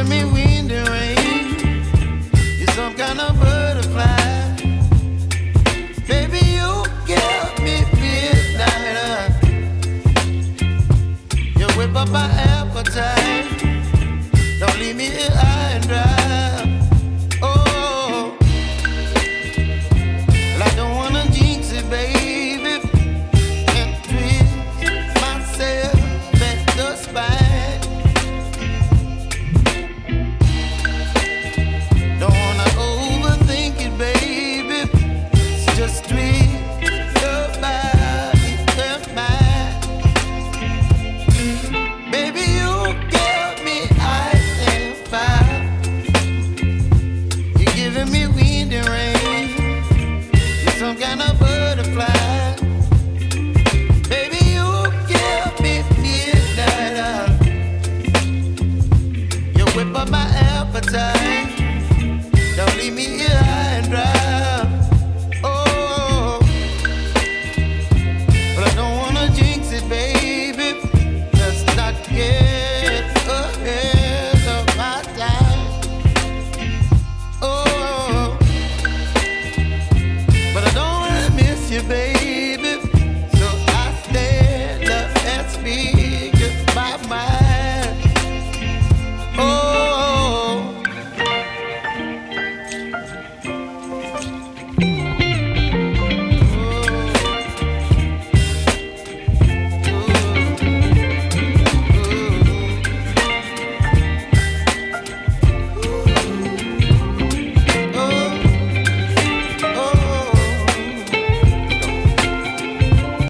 giving me wind and rain. You're some kind of butterfly. Baby, you give me midnight. You whip up my appetite. Don't leave me here high and dry. Oh, well, I don't wanna jinx it, baby. Can't twist myself at the spine. Don't wanna overthink it, baby. It's just twist your body and mine. Baby, you give me ice and fire. You're giving me wind and rain. You're some kind of butterfly. Baby, you give me midnight. You whip up my appetite. Don't leave me here.